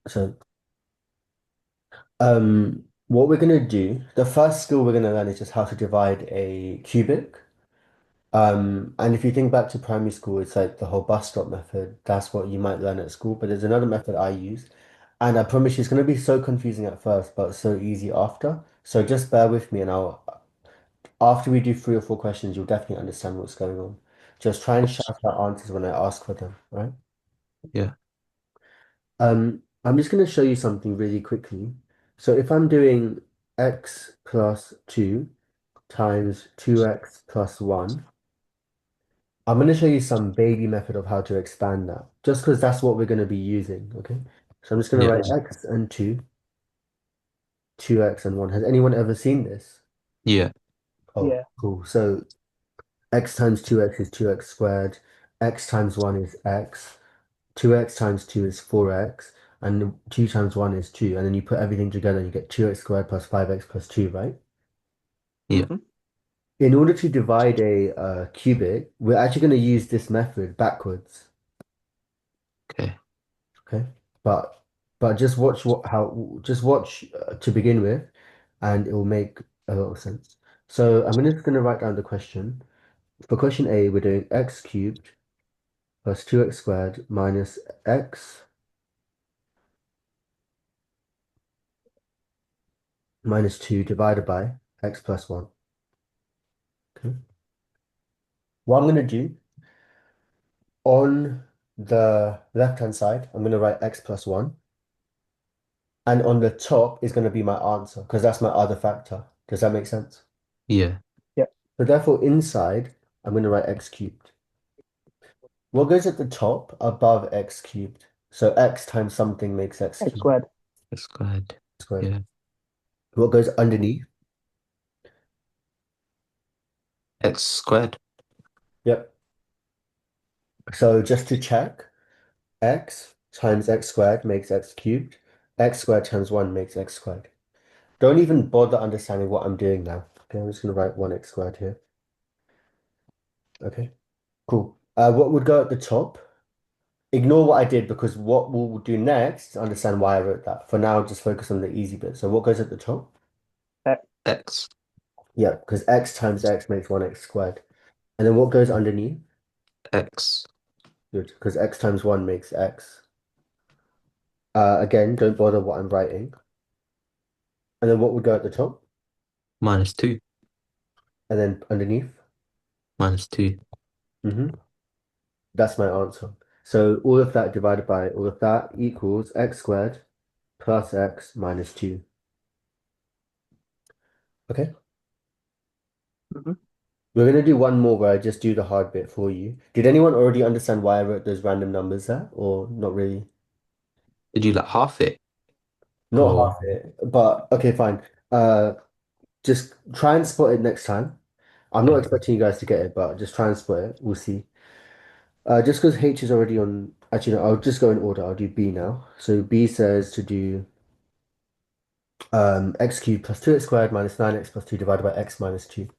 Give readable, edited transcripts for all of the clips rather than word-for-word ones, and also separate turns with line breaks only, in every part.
So, what we're gonna do, the first skill we're gonna learn is just how to divide a cubic. And if you think back to primary school, it's like the whole bus stop method. That's what you might learn at school. But there's another method I use, and I promise you, it's gonna be so confusing at first, but so easy after. So just bear with me, and after we do 3 or 4 questions, you'll definitely understand what's going on. Just try and shout out answers when I ask for them, right?
Yeah.
I'm just going to show you something really quickly. So if I'm doing x plus 2 times 2x plus 1, I'm going to show you some baby method of how to expand that, just because that's what we're going to be using, okay? So I'm just going to
Yeah.
write x and 2, 2x and 1. Has anyone ever seen this?
Yeah.
Oh,
Yeah.
cool. So x times 2x is 2x squared, x times 1 is x, 2x times 2 is 4x, and 2 times 1 is 2. And then you put everything together and you get 2x squared plus 5x plus 2, right?
Yeah.
Hmm.
In order to divide a cubic, we're actually going to use this method backwards,
Okay.
okay? But just watch just watch to begin with, and it will make a lot of sense. So I'm just going to write down the question. For question A, we're doing x cubed plus 2x squared minus x minus 2 divided by x plus 1. Okay. What I'm going to do on the left-hand side, I'm going to write x plus 1. And on the top is going to be my answer because that's my other factor. Does that make sense?
Yeah.
Yeah.
So therefore, inside, I'm going to write x cubed. What goes at the top above x cubed? So x times something makes x
X
cubed
squared.
That's good.
squared.
Yeah.
What goes underneath?
X squared.
Yep. So just to check, x times x squared makes x cubed. X squared times 1 makes x squared. Don't even bother understanding what I'm doing now. Okay, I'm just going to write 1x squared here. Okay, cool. What would go at the top? Ignore what I did because what we'll do next is understand why I wrote that. For now, just focus on the easy bit. So what goes at the top?
X.
X.
Yeah, because x times x makes 1x squared. And then what goes underneath?
X.
Good, because x times 1 makes x. Again, don't bother what I'm writing. And then what would go at the top?
Minus 2.
And then underneath?
Minus 2.
hmm That's my answer. So all of that divided by all of that equals x squared plus x minus 2. Okay?
Hmm.
We're going to do one more where I just do the hard bit for you. Did anyone already understand why I wrote those random numbers there, or not really?
Did you like half it?
Not
Or
half it, but okay, fine. Uh, just try and spot it next time. I'm not
okay.
expecting you guys to get it, but just try and spot it. We'll see. Just because H is already on, actually, no, I'll just go in order. I'll do B now. So B says to do x cubed plus 2x squared minus 9x plus 2 divided by x minus 2.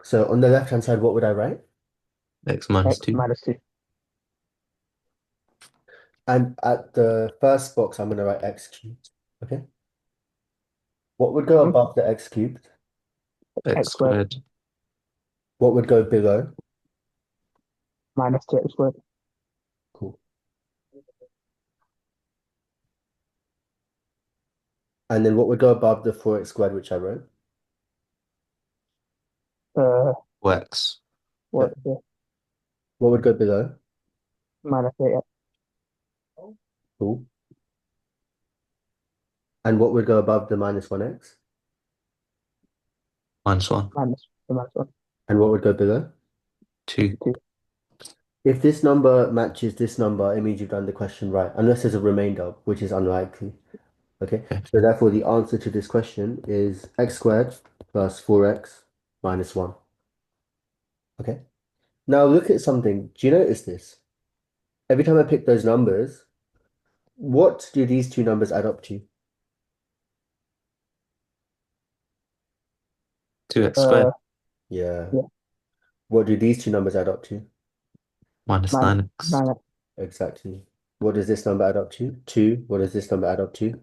So on the left-hand side, what would I write?
X minus
X
2.
minus 2.
And at the first box, I'm going to write x cubed. Okay. What would go
Hmm.
above the x cubed?
X
X squared
squared.
What would go below?
minus 2x squared.
Cool. And then what would go above the 4x squared, which I wrote?
Uh,
X.
what
Yep.
is it?
What would go below?
Minus 8x.
Cool. And what would go above the minus 1x?
Minus 1.
Minus 1.
And what would go below?
2.
2.
If this number matches this number, it means you've done the question right, unless there's a remainder, which is unlikely. Okay,
Okay.
so therefore the answer to this question is x squared plus 4x minus 1. Okay, now look at something. Do you notice this? Every time I pick those numbers, what do these two numbers add up to?
2x
Uh,
squared.
Yeah.
yeah.
What do these two numbers add up to?
Minus
Minus
9x.
9x.
Exactly. What does this number add up to? 2. What does this number add up to?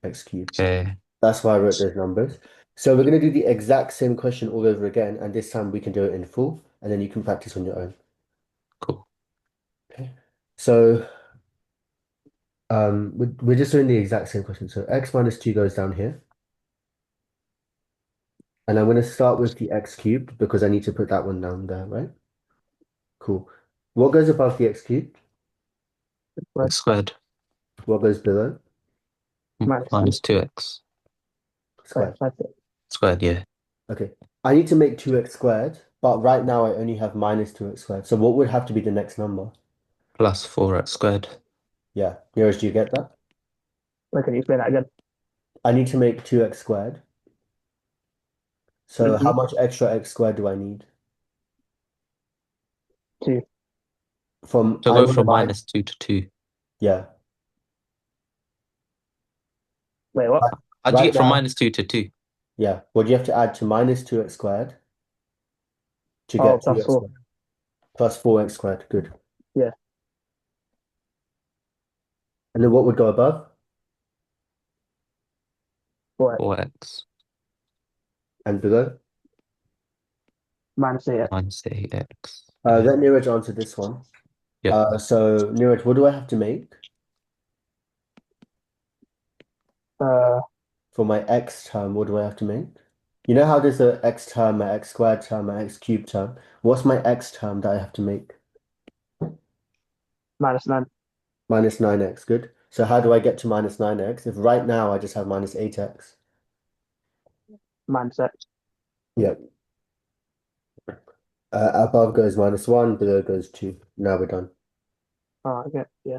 X cubed.
Okay,
That's why I wrote those numbers. So we're going to do the exact same question all over again, and this time we can do it in full, and then you can practice on your own.
cool.
Okay. So we're just doing the exact same question. So x minus 2 goes down here. And I'm going to start with the x cubed because I need to put that one down there, right? Cool. What goes above the x cubed?
Squared.
X squared
What goes below?
Minus 10.
minus 2x
Squared.
That's it.
squared, yeah.
Okay. I need to make 2x squared, but right now I only have minus 2x squared. So what would have to be the next number?
Plus 4x squared.
Yeah. Nearest, do you get that?
Wait, can you explain that again?
I need to make 2x squared. So how
Mm-hmm.
much extra x squared do I need?
2.
From
So
I
go
want to
from
find,
minus 2 to 2.
yeah.
Wait, what?
Right,
How'd you
right
get from
now,
minus 2 to 2?
yeah. What do you have to add to minus 2x squared to
Oh,
get
plus
2x
4.
squared? Plus 4x squared. Good.
Yeah.
And then what would go above?
4x.
4x
And below?
Minus 8x.
minus 8x. Yeah.
Let Neeraj answer this one.
Yep.
So Neeraj, what do I have to make
Uh,
for my x term? What do I have to make? You know how there's a x term, a x squared term, a x cubed term? What's my x term that I have to make?
minus 9.
Minus 9x, good. So how do I get to minus 9x if right now I just have minus 8x?
Minus x.
Yep. Above goes minus 1, below goes 2. Now we're done.
Oh, okay. Yeah.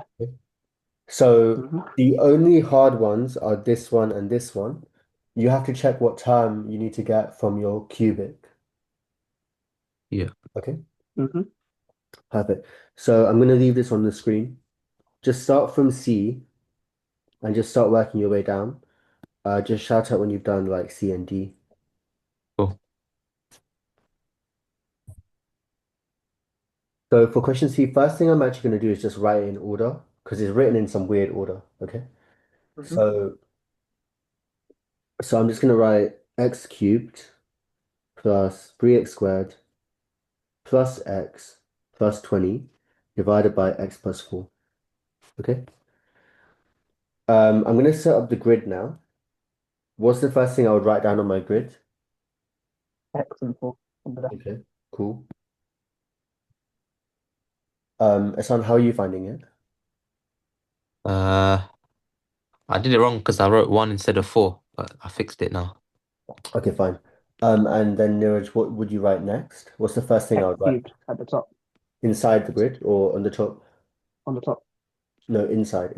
So
Mm-hmm.
the only hard ones are this one and this one. You have to check what term you need to get from your cubic.
Yeah.
Okay,
Mm-hmm.
perfect. So I'm going to leave this on the screen. Just start from C and just start working your way down. Just shout out when you've done like C and D.
Cool.
So for question C, first thing I'm actually going to do is just write it in order because it's written in some weird order. Okay,
Mm-hmm.
so I'm just going to write x cubed plus 3x squared plus x plus 20 divided by x plus 4. Okay. I'm going to set up the grid now. What's the first thing I would write down on my grid?
X and 4. Under that.
Okay, cool. Hassan, how are you finding it?
Uh, I did it wrong because I wrote 1 instead of 4, but I fixed it now.
Okay, fine. And then Neeraj, what would you write next? What's the first thing I
X
would write?
cubed at the top.
Inside the grid or on the top?
On the top.
No, inside.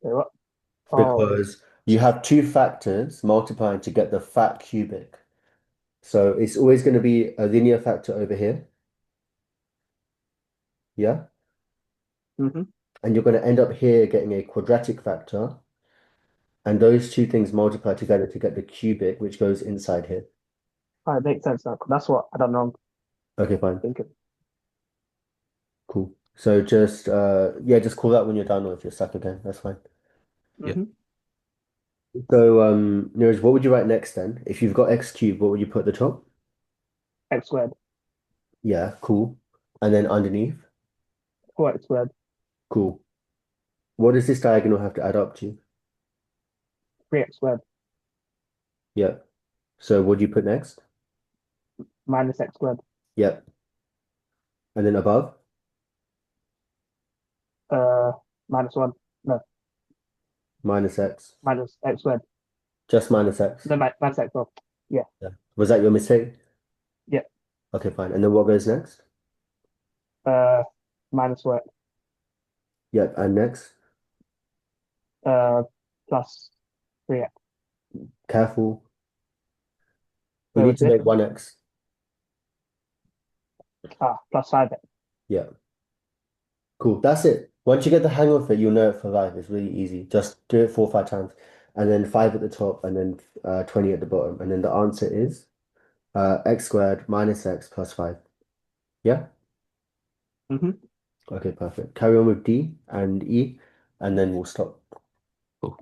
Wait, what? Oh,
Because you have two factors multiplying to get the fat cubic. So it's always going to be a linear factor over here. Yeah.
mm-hmm.
And you're going to end up here getting a quadratic factor. And those two things multiply together to get the cubic, which goes inside here.
Oh, it makes sense now. That's what I don't know.
Okay, fine.
Thinking.
Cool. So just yeah, just call that when you're done or if you're stuck again. That's fine.
Yeah.
Mm-hmm.
So Neeraj, what would you write next then? If you've got x cubed, what would you put at the top?
X squared.
Yeah, cool. And then underneath?
4x squared.
Cool. What does this diagonal have to add up to?
3x squared.
Yeah. So what do you put next?
Minus x squared.
Yep. And then above?
Uh, minus 1. No,
Minus x.
minus x squared.
Just minus x.
No, minus x off. Yeah.
Yeah. Was that your mistake?
Yeah.
Okay, fine. And then what goes next?
Uh, minus what?
Yep. And next?
Uh, plus 3x.
Careful. We
Wait,
need
what's
to
it?
make 1x.
Plus 5x.
Yeah. Cool. That's it. Once you get the hang of it, you'll know it for life. It's really easy. Just do it 4 or 5 times. And then 5 at the top and then 20 at the bottom. And then the answer is x squared minus x plus 5. Yeah?
Mm-hmm.
Okay, perfect. Carry on with D and E, and then we'll stop.
Cool.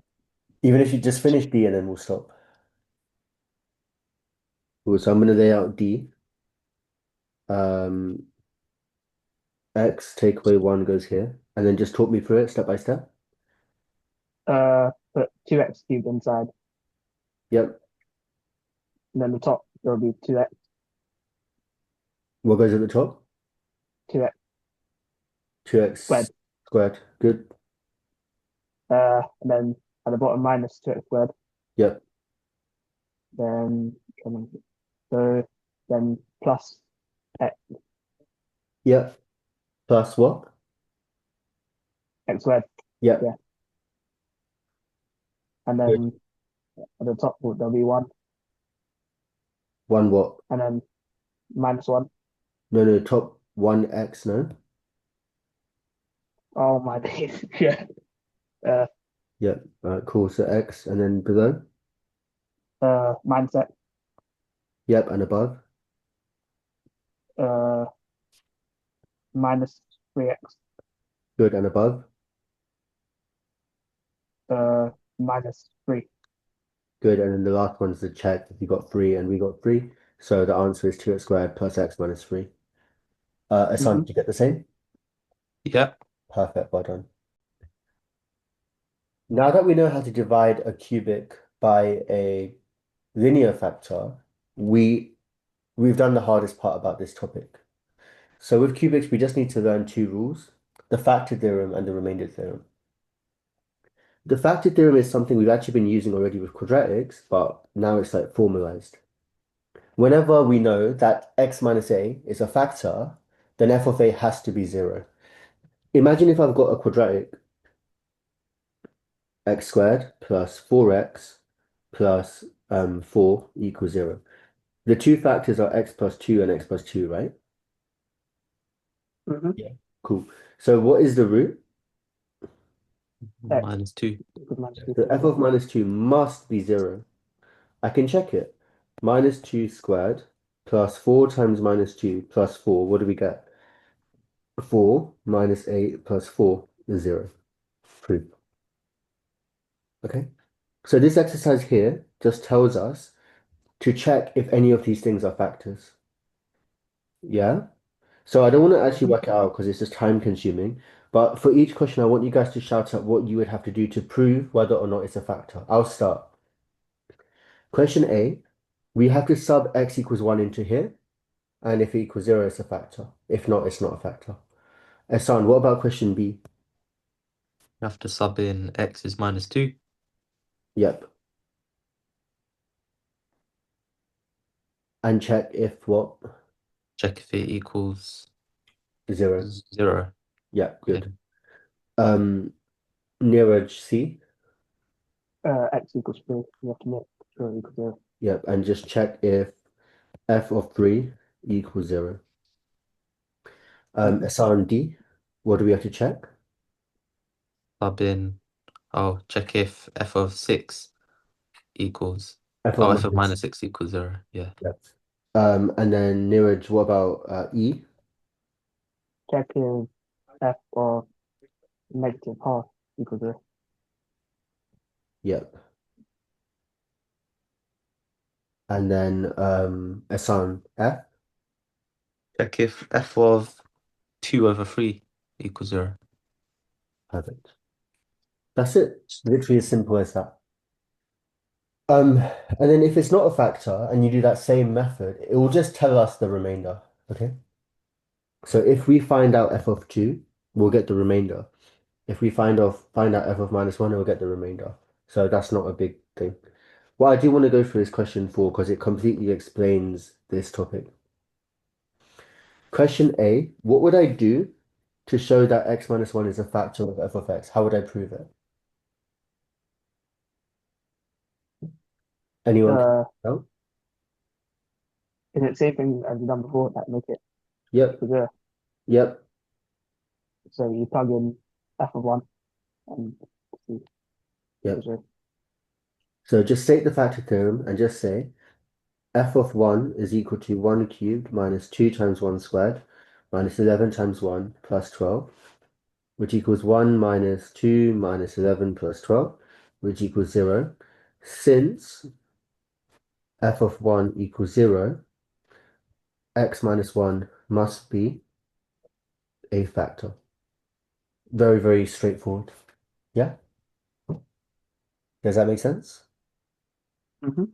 Even if you just finish D and then we'll stop. Cool. So I'm going to lay out D. Um, X, take away 1 goes here. And then just talk me through it step by step.
Put 2x cubed inside,
Yep.
and then the top there will be 2x,
What goes at the top?
2x
2x
squared.
squared. Good.
And then at the bottom minus 2x squared.
Yep.
Then so then plus x,
Yep. Plus what?
x squared.
Yep.
Yeah. And
Good.
then at the top there'll be 1,
1 what?
and then minus 1.
No, no, top 1x, no?
Oh my days. Yeah. Uh,
Yep. All right, cool. So x and then below?
Minus x.
Yep. And above?
Uh, Minus 3x.
Good. And above?
Uh, Minus 3.
Good. And then the last one's the check. If you got 3 and we got 3. So the answer is 2x squared plus x minus 3. Asan,
Mm-hmm.
did you get the same?
Yeah.
Perfect. Well done. Now that we know how to divide a cubic by a linear factor, we've done the hardest part about this topic. So with cubics, we just need to learn 2 rules, the factor theorem and the remainder theorem. The factor theorem is something we've actually been using already with quadratics, but now it's like formalized. Whenever we know that x minus a is a factor, then f of a has to be 0. Imagine if I've got a quadratic x squared plus 4x plus 4 equals 0. The two factors are x plus 2 and x plus 2, right?
Mm-hmm.
Yeah. Cool. So what is the root?
X
-2.
equals minus 2.
The f of minus 2 must be 0. I can check it. Minus 2 squared plus 4 times minus 2 plus 4. What do we get? 4 minus 8 plus 4 is 0. Proof. Okay. So this exercise here just tells us to check if any of these things are factors. Yeah? So I don't want to actually
Mm-hmm.
work it out because it's just time consuming. But for each question, I want you guys to shout out what you would have to do to prove whether or not it's a factor. I'll start. Question A, we have to sub x equals 1 into here. And if it equals 0, it's a factor. If not, it's not a factor. Ehsan, what about question B?
You have to sub in x is -2.
Yep. And check if what?
Check if it equals
0.
0.
Yeah,
Okay.
good. Neeraj C.
X equals 3. You have to make sure it equals 0.
Yep. And just check if f of 3 equals 0.
Mm-hmm.
Ehsan D. What do we have to check?
Sub in. Oh, check if f of 6 equals.
F of
Oh, f of
minus.
-6 equals 0. Yeah.
Yep. And then Neeraj, what about E?
Check if f of negative half equals 0.
Yep. And then Ehsan F.
Check if f of 2/3 equals 0.
Perfect. That's it. Literally as simple as that. And then if it's not a factor and you do that same method, it will just tell us the remainder. Okay. So if we find out f of 2, we'll get the remainder. If we find out f of minus 1, we'll get the remainder. So that's not a big thing. What I do want to go through is question 4 because it completely explains this topic. Question A, what would I do to show that x minus 1 is a factor of f of x? How would I prove it? Anyone can
Uh,
help?
is it same thing as you've done before that make it
Yep,
equal 0?
yep,
So you plug in f of 1 and see
yep.
equals 0.
So just state the factor theorem and just say f of 1 is equal to 1 cubed minus 2 times 1 squared, minus 11 times 1 plus 12, which equals 1 minus 2 minus 11 plus 12, which equals 0. Since f of 1 equals 0, x minus 1 must be a factor. Very, very straightforward. Yeah? Does that make sense?
Mm-hmm.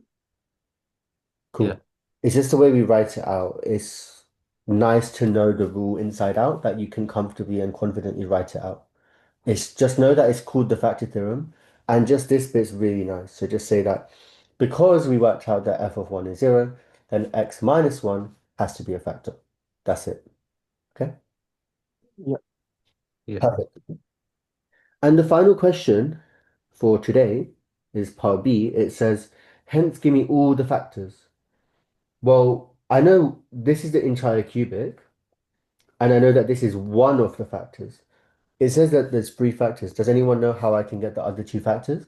Cool.
Yeah.
It's just the way we write it out. It's nice to know the rule inside out that you can comfortably and confidently write it out. It's just know that it's called the factor theorem, and just this bit's really nice. So just say that because we worked out that f of 1 is 0, then x minus 1 has to be a factor. That's it. Okay?
Yeah.
Yeah.
Perfect. And the final question for today is part B. It says, hence give me all the factors. Well, I know this is the entire cubic, and I know that this is one of the factors. It says that there's three factors. Does anyone know how I can get the other two factors?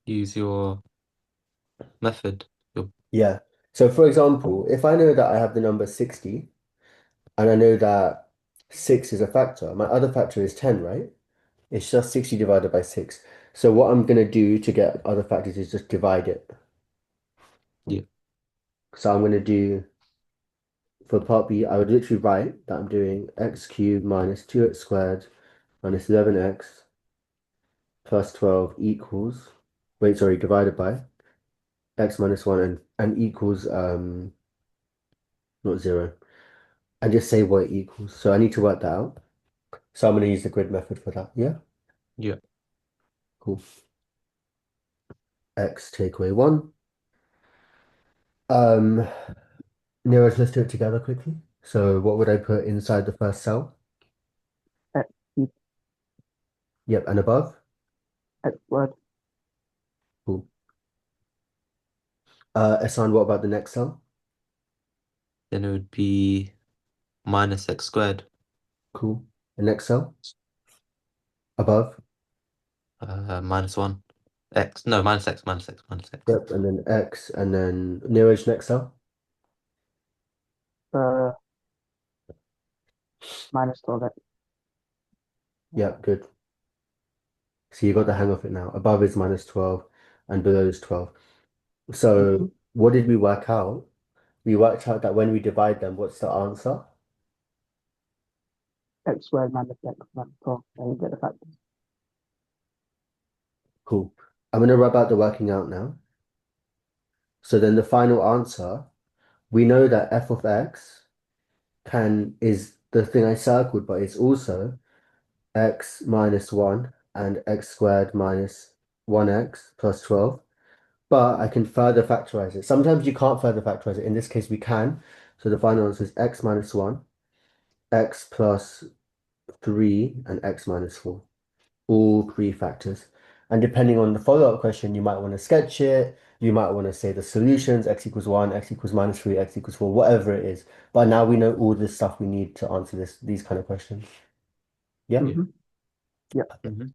Use your method. Your
Yeah. So for example, if I know that I have the number 60 and I know that 6 is a factor, my other factor is 10, right? It's just 60 divided by 6. So what I'm going to do to get other factors is just divide it.
yeah.
So I'm going to do, for part B, I would literally write that I'm doing x cubed minus 2x squared minus 11x plus 12 equals, wait, sorry, divided by x minus 1 and equals, not 0. And just say what it equals. So I need to work that out. So I'm going to use the grid method for that. Yeah,
Yeah.
cool. X take away 1. Um, Nearest, let's do it together quickly. So what would I put inside the first cell?
X cubed,
Yep, and above?
x squared,
Cool. Ehsan, what about the next cell?
Then it would be minus x squared.
Cool. The next cell? Above?
Minus 1. X. No, minus x, minus x, minus x.
Yep, and then X, and then nearest next cell?
uh, minus 12x.
Yep, good. So you got the hang of it now. Above is minus 12 and below is 12.
Mm-hmm.
So what did we work out? We worked out that when we divide them, what's the answer?
X squared minus x minus 12. There you get the factors.
Cool. I'm going to rub out the working out now. So then the final answer, we know that f of x is the thing I circled, but it's also x minus 1 and x squared minus 1x plus 12. But I can further factorize it. Sometimes you can't further factorize it. In this case, we can. So the final answer is x minus 1, x plus 3, and x minus 4. All three factors. And depending on the follow-up question, you might want to sketch it. You might want to say the solutions, x equals 1, x equals minus 3, x equals 4, whatever it is. But now we know all this stuff we need to answer these kind of questions. Yeah?
Mm-hmm. Yeah.
Mhm.